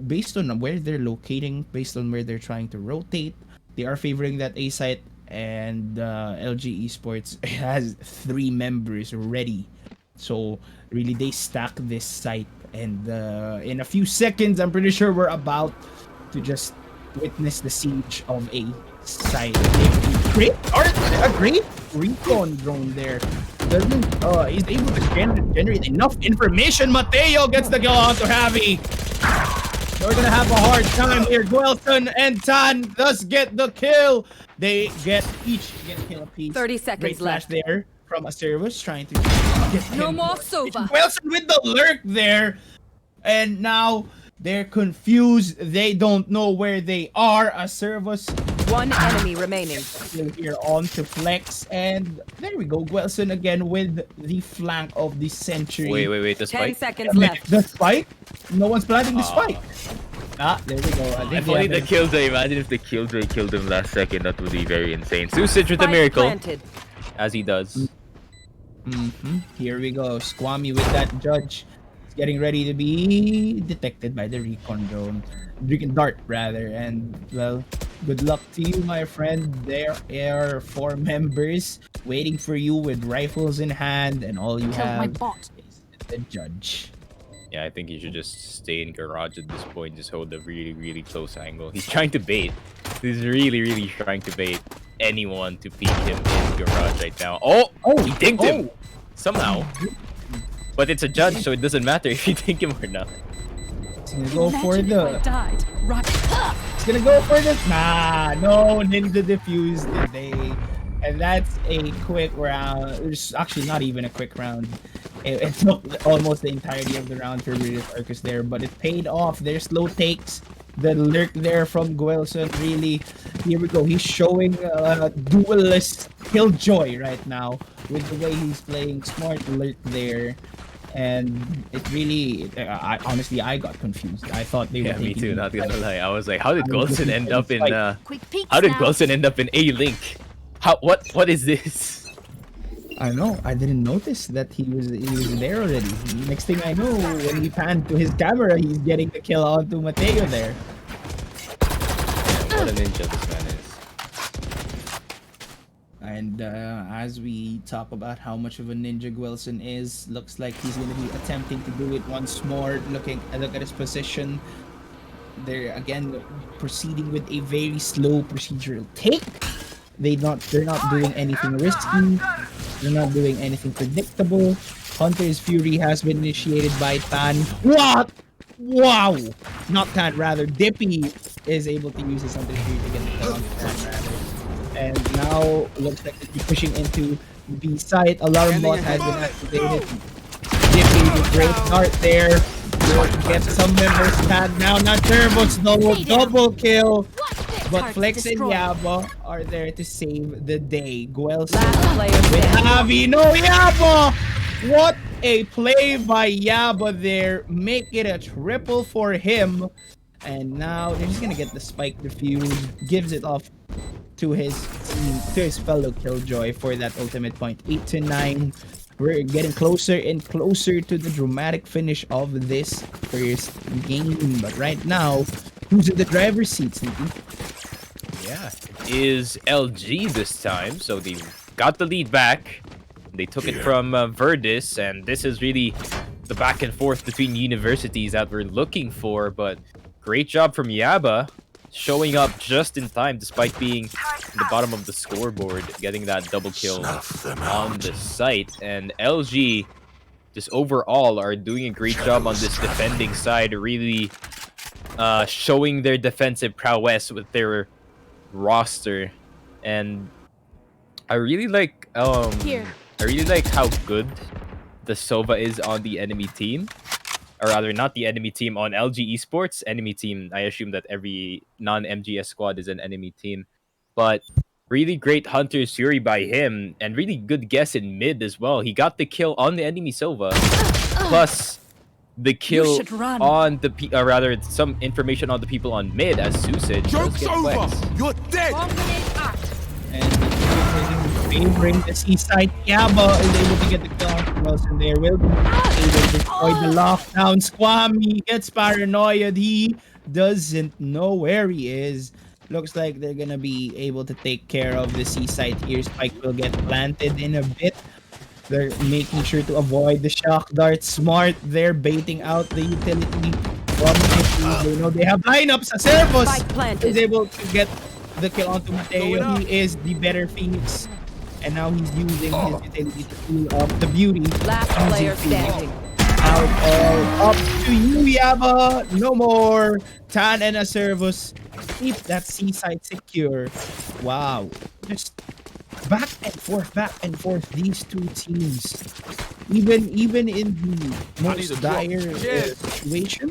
based on where they're locating, based on where they're trying to rotate, they are favoring that A site, and LG Esports has 3 members ready. So really, they stack this site, and in a few seconds, I'm pretty sure we're about to just witness the siege of a site. A great recon drone there. Doesn't he's able to generate enough information. Mateo gets the kill onto Javi. They're gonna have a hard time here. Guelson and Tan does get the kill. They each get a kill apiece. 30 seconds Great flash left. there from a service trying to get No him. more Sova. Guelson with the lurk there. And now they're confused. They don't know where they are. A service One enemy remaining. here on to flex, and there we go. Guelson again with the flank of the century. Wait. The 10 spike. seconds left. The spike? No one's planting the spike. There we go. I think If only the Killjoy. Imagine if the Killjoy killed him last second. That would be very insane. Susich with the Spike miracle, planted. as he does. Here we go. Squammy with that judge. He's getting ready to be detected by the recon drone. Recon dart, rather. And, well, good luck to you, my friend. There are 4 members waiting for you with rifles in hand, and all you have is the judge. Yeah, I think he should just stay in garage at this point. Just hold a really close angle. He's trying to bait. He's really trying to bait anyone to peek him in garage right now. Oh, he dinked him somehow. But it's a judge, so it doesn't matter if you dink him or not. He's gonna go for the. He's gonna go for the. Nah, no ninja defuse today. And that's a quick round. It's actually not even a quick round. It took almost the entirety of the round for Virtus Arcus there, but it paid off. Their slow takes, the lurk there from Guelson. Really, here we go. He's showing duelist killjoy right now with the way he's playing. Smart lurk there. And it really, honestly, I got confused. I thought they were. Yeah, me taking too. him Not gonna back. lie. I was like, how did Guelson end up in? Quick peeks How did now. Guelson end up in A Link? How? What is this? I know. I didn't notice that he was there already. Next thing I know, when he panned to his camera, he's getting the kill onto Mateo there. What a ninja this man is. And as we talk about how much of a ninja Guelson is, looks like he's going to be attempting to do it once more. Look at his position. They're again proceeding with a very slow procedural take. They're not doing anything risky. They're not doing anything predictable. Hunter's Fury has been initiated by Tan. What? Wow! Not Tan, rather. Dippy is able to use his Hunter's Fury to get the kill on Tan, rather. And now looks like they're pushing into B site. Alarm bot has been activated. Dippy with great start there. Get some members tagged now. Not Turbos, double kill. But Flex and Yaba are there to save the day. Guelson Last player with standing. Javi. No, Yaba! What a play by Yaba there. Make it a triple for him. And now they're just gonna get the spike defuse. Gives it off to his team, to his fellow Killjoy for that ultimate point. 8-9. We're getting closer and closer to the dramatic finish of this first game. But right now, who's in the driver's seat, Sneaky? Yeah, it is LG this time. So they got the lead back. They took it from Virtus, and this is really the back and forth between universities that we're looking for. But great job from Yaba, showing up just in time despite being in the bottom of the scoreboard, getting that double kill on the site. And LG just overall are doing a great job on this defending side, really showing their defensive prowess with their roster. And I really like how good the Sova is on the enemy team. or rather not the enemy team on LG Esports. Enemy team, I assume that every non-MGS squad is an enemy team. But really great Hunter's Fury by him, and really good guess in mid as well. He got the kill on the enemy Sova, plus the kill should run. on the or rather some information on the people on mid as Susage does Joke's get over! flexed. You're dead! And favoring the seaside. Yaba is able to get the kill on Wilson there. Will be able to destroy the lockdown. Squammy gets paranoid. He doesn't know where he is. Looks like they're gonna be able to take care of the seaside here. Spike will get planted in a bit. They're making sure to avoid the shock dart. Smart. They're baiting out the utility. They know they have lineups. Servos Spike planted. is able to get the kill onto Going Mateo. up. He is the better Phoenix. And now he's using his utility to heal up the beauty. Last Using player Phoenix. standing. Out all up to you, Yaba. No more. Tan and a Servos keep that seaside secure. Wow. Just back and forth, these two teams. Even in the I need a most drop. dire Yes. situation,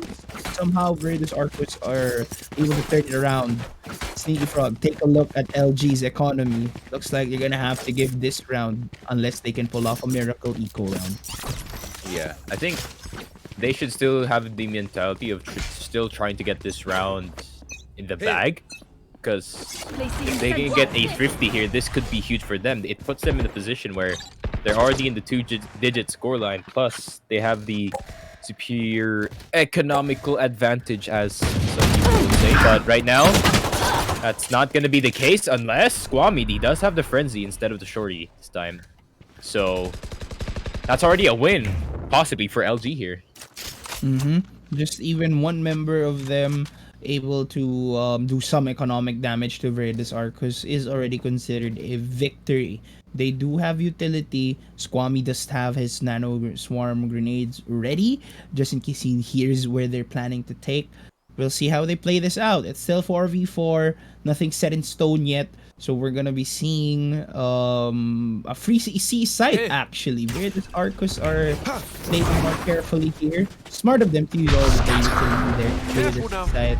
somehow Virtus Arcos are able to turn it around. Sneaky Frog, take a look at LG's economy. Looks like you're gonna have to give this round unless they can pull off a miracle eco round. Yeah, I think they should still have the mentality of still trying to get this round in the bag. Because if they can get a 50 here, this could be huge for them. It puts them in a position where they're already in the two-digit scoreline. Plus, they have the superior economical advantage, as some people would say. But right now, that's not going to be the case unless Squammy does have the Frenzy instead of the Shorty this time. So, that's already a win, possibly, for LG here. Just even one member of them able to do some economic damage to Virtus Arcos is already considered a victory. They do have utility. Squammy does have his nano swarm grenades ready, just in case he hears where they're planning to take. We'll see how they play this out. It's still 4v4, nothing set in stone yet. So we're gonna be seeing a free CC site actually. Virtus Arcos are playing more carefully here. Smart of them to use all the things to clear Careful now. this site.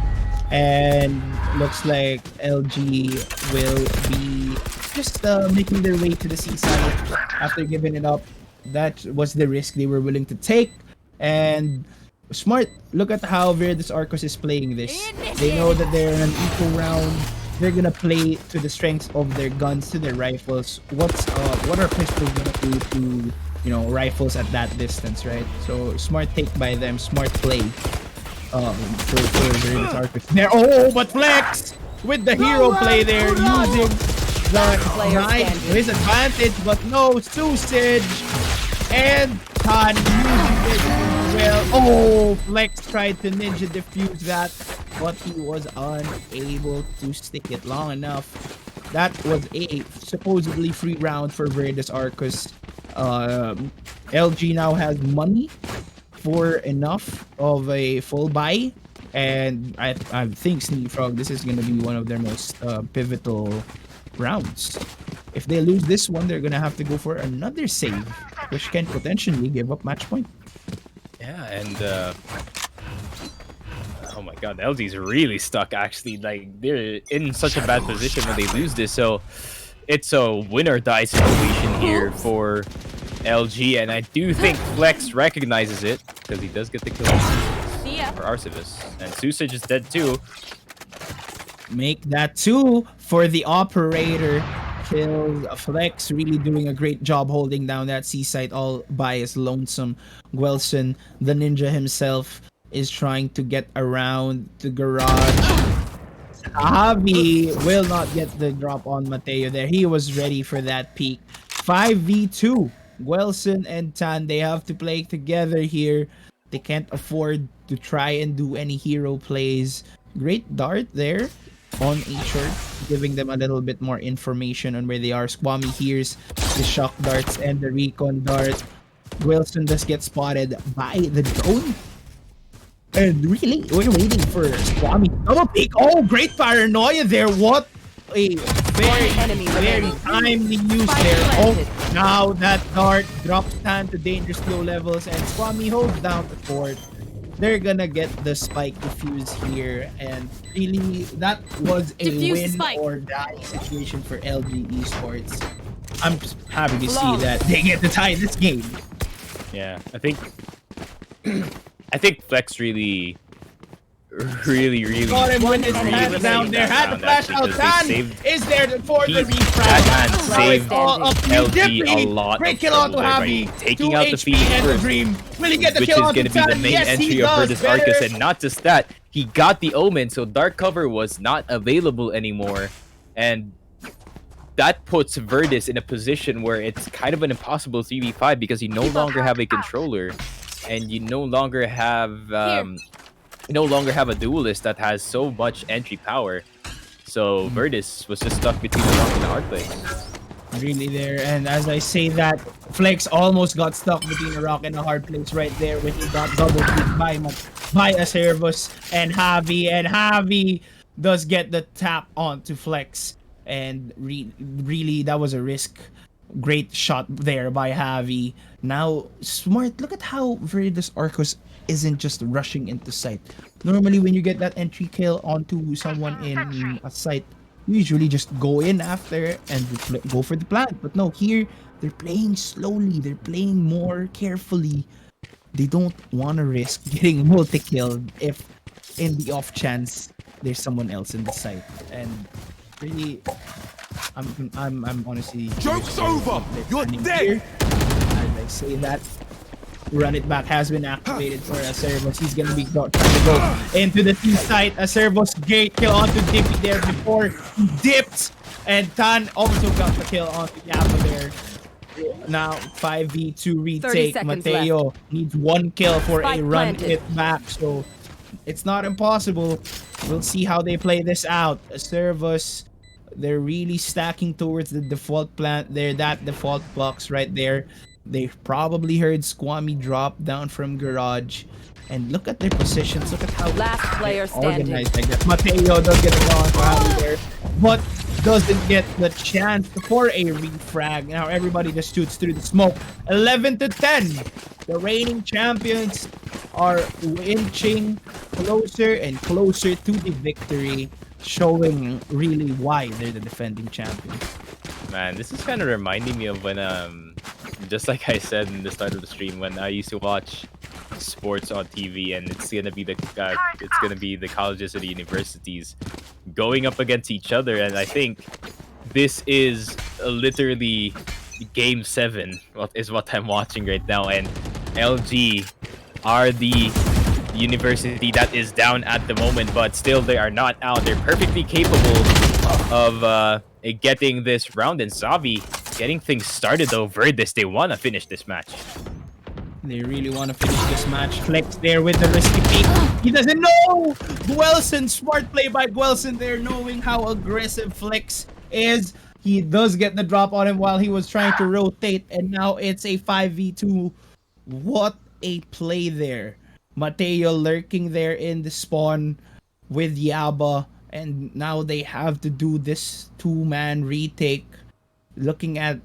And looks like LG will be just making their way to the seaside after giving it up. That was the risk they were willing to take. And smart, look at how Virtus Arcos is playing this. They know that they're in an equal round. They're gonna play to the strengths of their guns, to their rifles. What are pistols gonna do to, rifles at that distance, right? So smart take by them, smart play. For Virtus Arcos. There, but Flex with the hero play there, using the knife to his advantage, but no Susage and Tan using it as well. Flex tried to ninja defuse that, but he was unable to stick it long enough. That was a supposedly free round for Virtus Arcos. LG now has money for enough of a full buy, and I think Sneaky Frog, this is gonna be one of their most pivotal rounds. If they lose this one, they're gonna have to go for another save, which can potentially give up match point. Yeah, and oh my god, LG's really stuck actually. Like, they're in such a bad position when they lose this, so it's a win or die situation here for LG, and I do think Flex recognizes it because he does get the kill for Arcivus, and Susage is dead too. Make that 2 for the operator. Kills Flex, really doing a great job holding down that seaside all by his lonesome. Guelson, the ninja himself, is trying to get around the garage. Javi will not get the drop on Mateo there. He was ready for that peak. 5v2. Guelson and Tan, they have to play together here. They can't afford to try and do any hero plays. Great dart there on A-Short, giving them a little bit more information on where they are. Squammy hears the shock darts and the recon dart. Guelson does get spotted by the drone. And really, we're waiting for Squammy. Double peek. Great paranoia there. What a very timely use there. Now that dart drops Tan to dangerous low levels, and Squammy holds down the fort. they're gonna get the spike defuse here, and really that was a Defuse win spike. or die situation for LG Esports. I'm just happy to see that they get to tie this game. Yeah, I think I think Flex really Got him with his enemy hands remaining. down there. Had the flash out. Tan is there for the that man refrag. saved All up to LG a Dippy. lot Great of kill onto trouble there by Javi. taking 2 out the HP Phoenix and the first, Dream. Will he get the which kill is onto going to be the Tan? main Yes, entry he of does. Virtus Better. Arcus, and not just that, he got the Omen, so Dark Cover was not available anymore, and that puts Virtus in a position where it's kind of an impossible 3v5 because you no longer have a controller, and you no longer have a duelist that has so much entry power. So Virtus was just stuck between the rock and the hard place. Really there, and as I say that, Flex almost got stuck between a rock and a hard place right there when he got double kicked by a Servus and Javi does get the tap onto Flex, and really that was a risk. Great shot there by Javi. Now smart, look at how Virtus Arcos isn't just rushing into sight. Normally when you get that entry kill onto someone in a site, you usually just go in after and go for the plant. But no, here they're playing slowly. They're playing more carefully. They don't want to risk getting multi-killed if in the off chance there's someone else in the site. And really, I'm honestly. Joke's over! You're dead! Here. As I say that, run it back has been activated for a Servus. He's gonna be trying to go into the T site. A Servus great kill onto Dippy there before he dipped, and Tan also got the kill onto Yappa there. Now 5v2 30 retake. seconds Mateo needs 1 kill for Spike a run planted. it back, so it's not impossible. We'll see how they play this out. A Servus, they're really stacking towards the default plant there, that default box right there. They probably heard Squammy drop down from garage, and look at their positions. Look at how Last player standing. organized, I guess. Mateo does get a go on Javi there, but doesn't get the chance for a refrag. Now everybody just shoots through the smoke. 11-10. The reigning champions are inching closer and closer to the victory, showing really why they're the defending champions. Man, this is kind of reminding me of when just like I said in the start of the stream, when I used to watch sports on TV, and it's gonna be the colleges or the universities going up against each other, and I think this is literally game 7 is what I'm watching right now, and LG are the university that is down at the moment, but still they are not out. They're perfectly capable of getting this round, and Xavi getting things started though. Virtus, they want to finish this match. They really want to finish this match. Flex there with the risky peek. He doesn't know! Guelson, smart play by Guelson there, knowing how aggressive Flex is. He does get the drop on him while he was trying to rotate, and now it's a 5v2. What a play there. Mateo lurking there in the spawn with Yaba, and now they have to do this 2-man retake. Looking at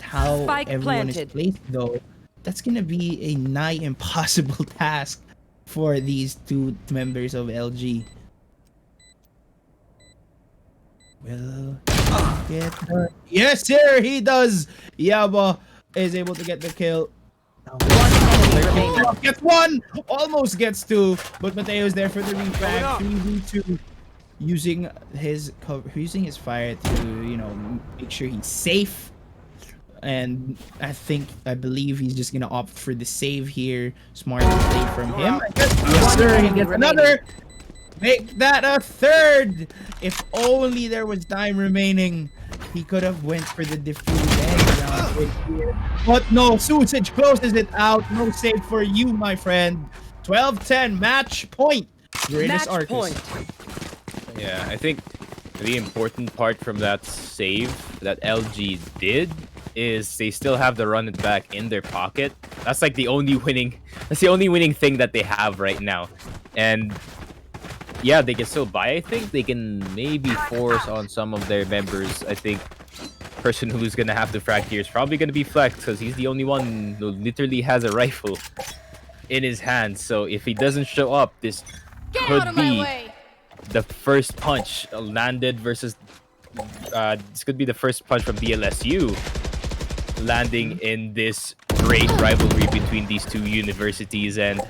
how Spike everyone planted. is placed though, that's gonna be a nigh impossible task for these 2 members of LG. Will get her. Yes, sir, he does. Yaba is able to get the kill. One enemy remaining. Gets 1, almost gets 2, but Mateo's there for the refrag. 3v2, using his cover, using his fire to make sure he's safe. And I believe he's just gonna opt for the save here. Smart play from him. Yes, sir. He gets another. Make that a 3rd. If only there was time remaining, he could have went for the defuse end round here. But no, Susage closes it out. No save for you, my friend. 12-10 match point. Match point. Yeah, I think the important part from that save that LG did is they still have the run it back in their pocket. That's like the only winning thing that they have right now. And yeah, they can still buy. I think they can maybe force on some of their members. I think person who's gonna have to frag here is probably gonna be Flex, because he's the only one who literally has a rifle in his hands. So if he doesn't show up, this could be the first punch landed versus. This could be the first punch from DLSU landing in this great rivalry between these two universities. And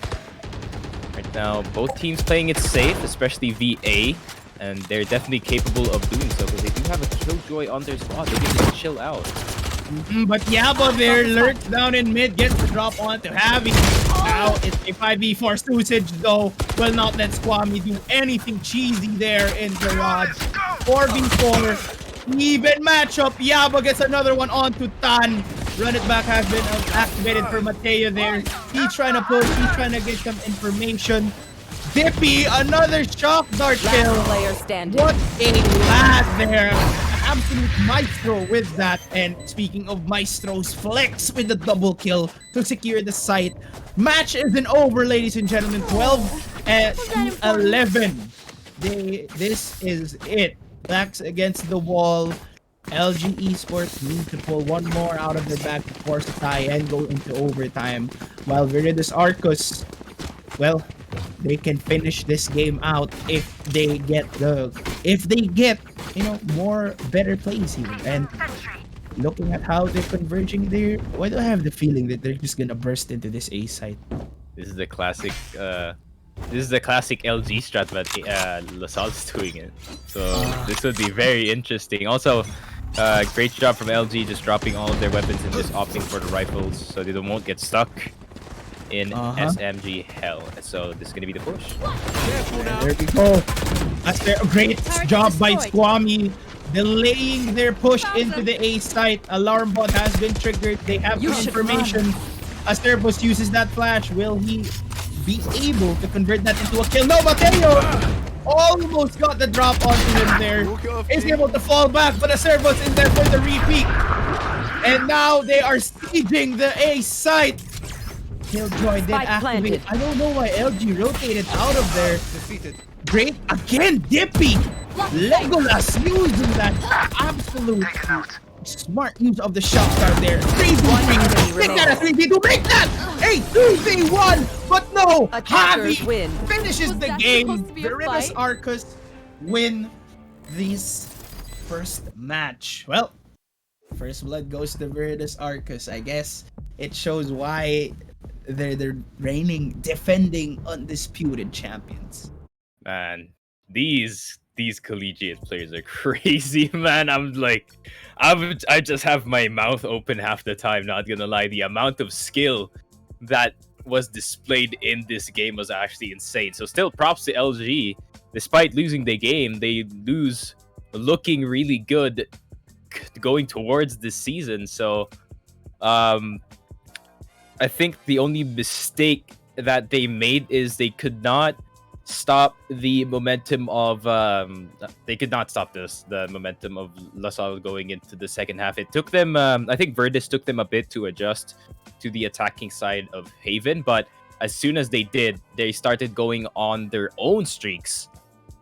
right now, both teams playing it safe, especially VA. And they're definitely capable of doing so because they do have a Killjoy on their squad. They can just chill out. But Yabo there lurks down in mid, gets the drop onto Javi. Now it's a 5v4. Susage though will not let Squammy do anything cheesy there in Garage. 4v4. Even matchup. Yabo gets another one onto Tan. Run it back has been activated for Mateo there. He's trying to push. He's trying to get some information. Dippy, another shock dart kill. Last player standing. What a lad there. Absolute maestro with that. And speaking of maestros, Flex with the double kill to secure the site. Match isn't over, ladies and gentlemen. 12 and 11. This is it. Backs against the wall. LG Esports need to pull one more out of their bag to force a tie and go into overtime. While Viridis Arcus, well, they can finish this game out if they get more better plays here. And looking at how they're converging there, why do I have the feeling that they're just gonna burst into this A site? This is the classic LG strat that LaSalle's doing it. So this would be very interesting. Also, great job from LG just dropping all of their weapons and just opting for the rifles so they won't get stuck in SMG hell. So this is gonna be the push. There we go. That's a great job by Squammy, delaying their push into the A site. Alarm bot has been triggered. They have the information. Asterbus uses that flash. Will he be able to convert that into a kill? No, Mateo almost got the drop onto him there. Is able to fall back, but Asterbus in there for the repeat. And now they are sieging the A site. Killjoy did activate. I don't know why LG rotated out of there. Great again, Dippy. Legolas using that absolute smart use of the shot start there. 3v3. Make that a 3v2. Make that a 2v1. But no, Javi finishes the game. Viridis Arcus win this first match. Well, first blood goes to Viridis Arcus. I guess it shows why they're reigning, defending, undisputed champions. Man, these collegiate players are crazy, man. I'm like, I just have my mouth open half the time, not gonna lie. The amount of skill that was displayed in this game was actually insane. So still props to LG. Despite losing the game, they lose looking really good going towards this season. So I think the only mistake that they made is they could not stop the momentum of the momentum of LaSalle going into the second half. It took them I think Viridis took them a bit to adjust to the attacking side of Haven, but as soon as they did, they started going on their own streaks,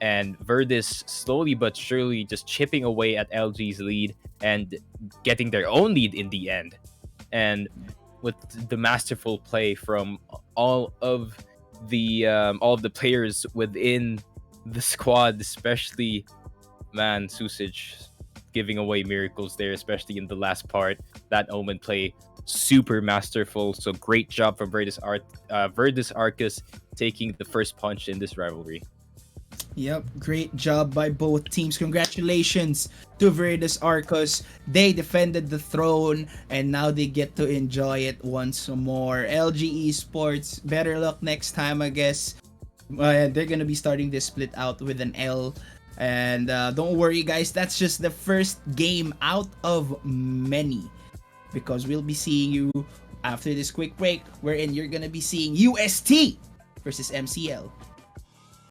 and Viridis slowly but surely just chipping away at LG's lead and getting their own lead in the end. And with the masterful play from all of the players within the squad, especially, man, Susage giving away miracles there, especially in the last part. That Omen play, super masterful. So great job from Viridis Arcus taking the first punch in this rivalry. Yep, great job by both teams. Congratulations to Viridis Arcus. They defended the throne and now they get to enjoy it once more. LG Esports, better luck next time, I guess. They're gonna be starting this split out with an L. And don't worry, guys, that's just the first game out of many, because we'll be seeing you after this quick break, wherein you're gonna be seeing UST versus MCL.